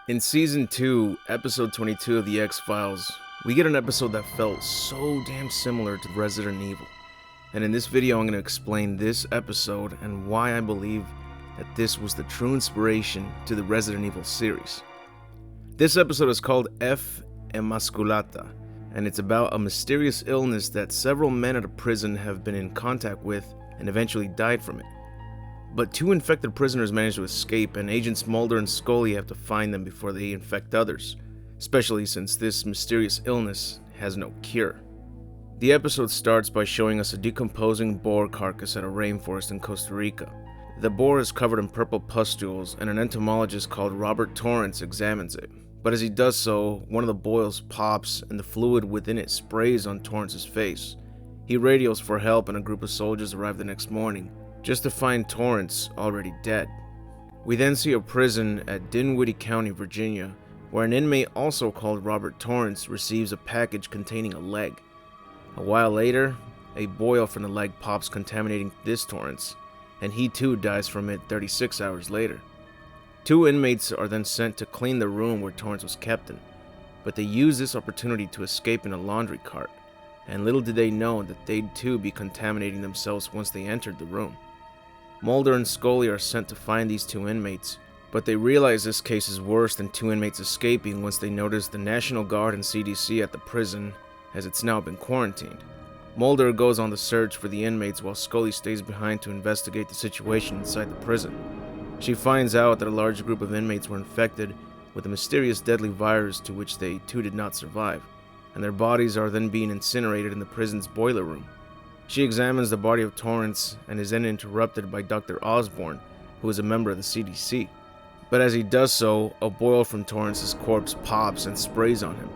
In Season 2, Episode 22 of The X-Files, we get an episode that felt so damn similar to Resident Evil. And in this video, I'm going to explain this episode and why I believe that this was the true inspiration to the Resident Evil series. This episode is called F. Emasculata, and it's about a mysterious illness that several men at a prison have been in contact with and eventually died from it. But two infected prisoners manage to escape, and Agents Mulder and Scully have to find them before they infect others, especially since this mysterious illness has no cure. The episode starts by showing us a decomposing boar carcass at a rainforest in Costa Rica. The boar is covered in purple pustules, and an entomologist called Robert Torrance examines it. But as he does so, one of the boils pops and the fluid within it sprays on Torrance's face. He radios for help, and a group of soldiers arrive the next morning, just to find Torrance already dead. We then see a prison at Dinwiddie County, Virginia, where an inmate also called Robert Torrance receives a package containing a leg. A while later, a boil from the leg pops, contaminating this Torrance, and he too dies from it 36 hours later. Two inmates are then sent to clean the room where Torrance was kept in, but they use this opportunity to escape in a laundry cart, and little did they know that they'd too be contaminating themselves once they entered the room. Mulder and Scully are sent to find these two inmates, but they realize this case is worse than two inmates escaping once they notice the National Guard and CDC at the prison, as it's now been quarantined. Mulder goes on the search for the inmates while Scully stays behind to investigate the situation inside the prison. She finds out that a large group of inmates were infected with a mysterious deadly virus to which they too did not survive, and their bodies are then being incinerated in the prison's boiler room. She examines the body of Torrance and is then interrupted by Dr. Osborne, who is a member of the CDC. But as he does so, a boil from Torrance's corpse pops and sprays on him.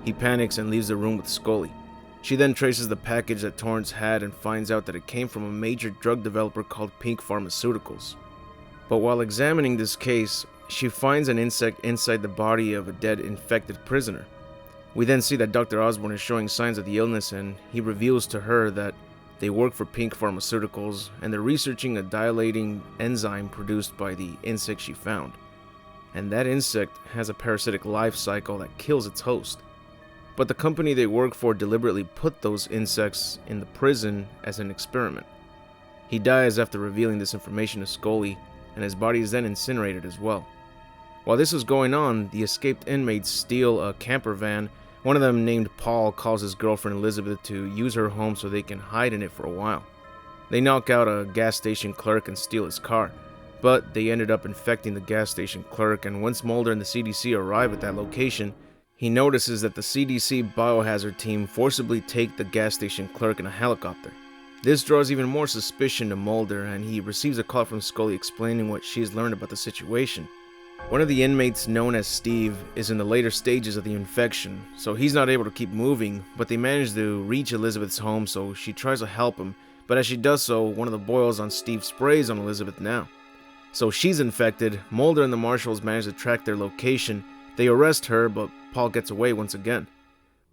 He panics and leaves the room with Scully. She then traces the package that Torrance had and finds out that it came from a major drug developer called Pink Pharmaceuticals. But while examining this case, she finds an insect inside the body of a dead infected prisoner. We then see that Dr. Osborne is showing signs of the illness, and he reveals to her that they work for Pink Pharmaceuticals, and they're researching a dilating enzyme produced by the insect she found. And that insect has a parasitic life cycle that kills its host. But the company they work for deliberately put those insects in the prison as an experiment. He dies after revealing this information to Scully, and his body is then incinerated as well. While this is going on, the escaped inmates steal a camper van. One of them, named Paul, calls his girlfriend Elizabeth to use her home so they can hide in it for a while. They knock out a gas station clerk and steal his car, but they ended up infecting the gas station clerk, and once Mulder and the CDC arrive at that location, he notices that the CDC biohazard team forcibly take the gas station clerk in a helicopter. This draws even more suspicion to Mulder, and he receives a call from Scully explaining what she has learned about the situation. One of the inmates, known as Steve, is in the later stages of the infection, so he's not able to keep moving, but they manage to reach Elizabeth's home, so she tries to help him, but as she does so, one of the boils on Steve sprays on Elizabeth now. So she's infected. Mulder and the marshals manage to track their location. They arrest her, but Paul gets away once again.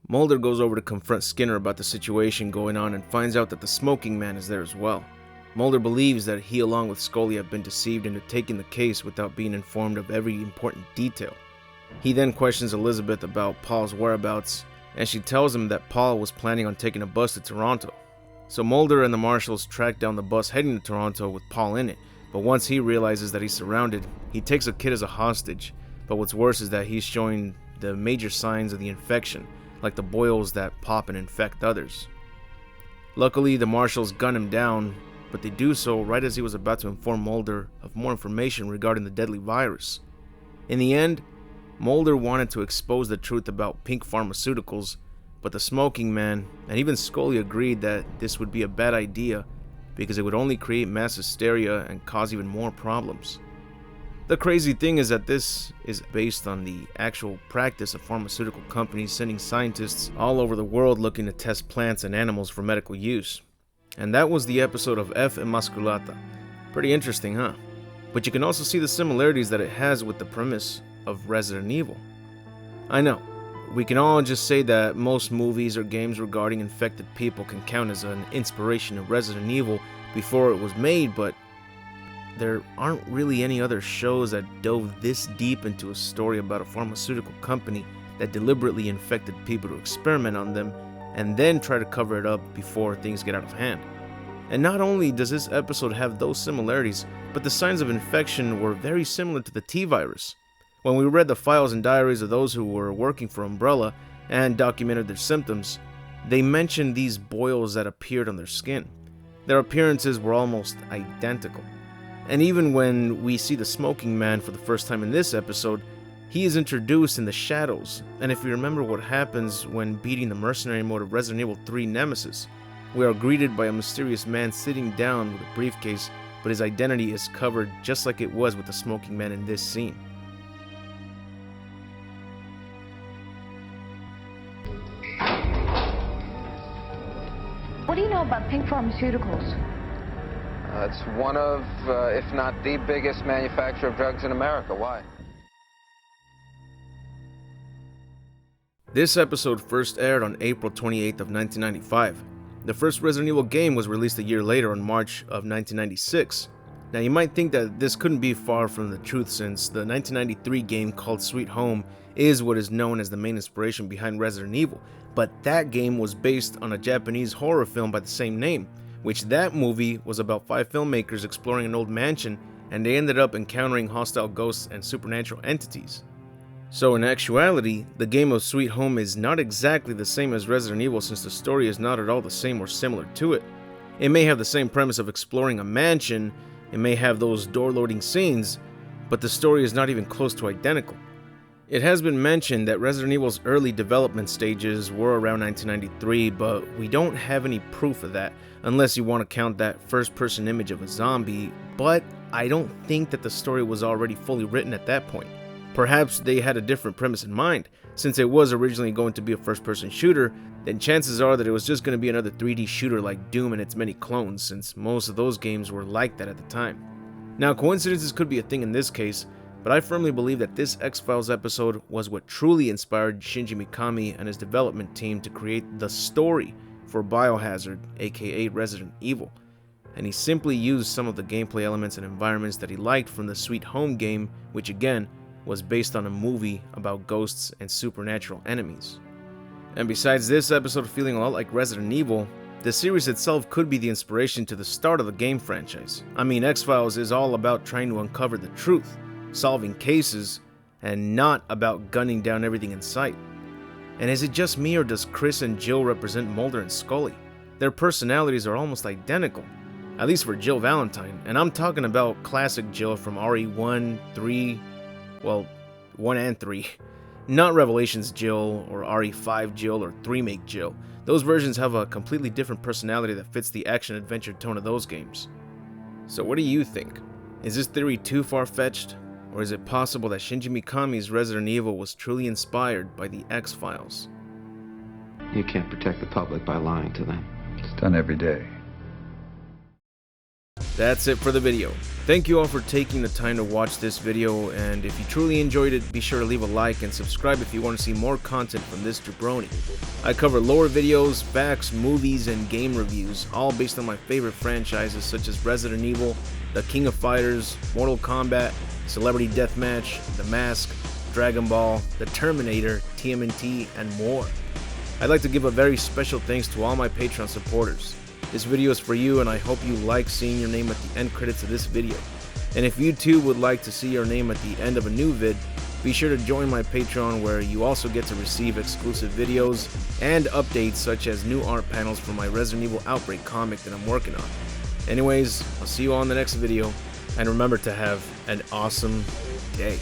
Mulder goes over to confront Skinner about the situation going on and finds out that the smoking man is there as well. Mulder believes that he, along with Scully, have been deceived into taking the case without being informed of every important detail. He then questions Elizabeth about Paul's whereabouts, and she tells him that Paul was planning on taking a bus to Toronto. So Mulder and the marshals track down the bus heading to Toronto with Paul in it, but once he realizes that he's surrounded, he takes a kid as a hostage. But what's worse is that he's showing the major signs of the infection, like the boils that pop and infect others. Luckily, the marshals gun him down, but they do so right as he was about to inform Mulder of more information regarding the deadly virus. In the end, Mulder wanted to expose the truth about Pink Pharmaceuticals, but the smoking man and even Scully agreed that this would be a bad idea because it would only create mass hysteria and cause even more problems. The crazy thing is that this is based on the actual practice of pharmaceutical companies sending scientists all over the world looking to test plants and animals for medical use. And that was the episode of F. Emasculata. Pretty interesting, huh? But you can also see the similarities that it has with the premise of Resident Evil. I know, we can all just say that most movies or games regarding infected people can count as an inspiration of Resident Evil before it was made, but there aren't really any other shows that dove this deep into a story about a pharmaceutical company that deliberately infected people to experiment on them and then try to cover it up before things get out of hand. And not only does this episode have those similarities, but the signs of infection were very similar to the T virus. When we read the files and diaries of those who were working for Umbrella and documented their symptoms, they mentioned these boils that appeared on their skin. Their appearances were almost identical. And even when we see the smoking man for the first time in this episode, he is introduced in the shadows. And if you remember what happens when beating the mercenary mode of Resident Evil 3 Nemesis, we are greeted by a mysterious man sitting down with a briefcase, but his identity is covered just like it was with the smoking man in this scene. What do you know about Pink Pharmaceuticals? It's one of, if not the biggest manufacturer of drugs in America. Why? This episode first aired on April 28th of 1995. The first Resident Evil game was released a year later on March of 1996. Now you might think that this couldn't be far from the truth, since the 1993 game called Sweet Home is what is known as the main inspiration behind Resident Evil, but that game was based on a Japanese horror film by the same name, which that movie was about 5 filmmakers exploring an old mansion, and they ended up encountering hostile ghosts and supernatural entities. So in actuality, the game of Sweet Home is not exactly the same as Resident Evil, since the story is not at all the same or similar to it. It may have the same premise of exploring a mansion, it may have those door-loading scenes, but the story is not even close to identical. It has been mentioned that Resident Evil's early development stages were around 1993, but we don't have any proof of that, unless you want to count that first-person image of a zombie, but I don't think that the story was already fully written at that point. Perhaps they had a different premise in mind. Since it was originally going to be a first-person shooter, then chances are that it was just going to be another 3D shooter like Doom and its many clones, since most of those games were like that at the time. Now, coincidences could be a thing in this case, but I firmly believe that this X-Files episode was what truly inspired Shinji Mikami and his development team to create the story for Biohazard, aka Resident Evil. And he simply used some of the gameplay elements and environments that he liked from the Sweet Home game, which again, was based on a movie about ghosts and supernatural enemies. And besides this episode feeling a lot like Resident Evil, the series itself could be the inspiration to the start of the game franchise. I mean, X-Files is all about trying to uncover the truth, solving cases, and not about gunning down everything in sight. And is it just me, or does Chris and Jill represent Mulder and Scully? Their personalities are almost identical, at least for Jill Valentine, and I'm talking about classic Jill from RE1, 3, well, 1 and 3. Not Revelations Jill, or RE5 Jill, or 3-Make Jill. Those versions have a completely different personality that fits the action-adventure tone of those games. So what do you think? Is this theory too far-fetched? Or is it possible that Shinji Mikami's Resident Evil was truly inspired by the X-Files? You can't protect the public by lying to them. It's done every day. That's it for the video. Thank you all for taking the time to watch this video, and if you truly enjoyed it, be sure to leave a like and subscribe if you want to see more content from this jabroni. I cover lore videos, facts, movies, and game reviews, all based on my favorite franchises such as Resident Evil, The King of Fighters, Mortal Kombat, Celebrity Deathmatch, The Mask, Dragon Ball, The Terminator, TMNT, and more. I'd like to give a very special thanks to all my Patreon supporters. This video is for you, and I hope you like seeing your name at the end credits of this video. And if you too would like to see your name at the end of a new vid, be sure to join my Patreon, where you also get to receive exclusive videos and updates such as new art panels for my Resident Evil Outbreak comic that I'm working on. Anyways, I'll see you all in the next video, and remember to have an awesome day.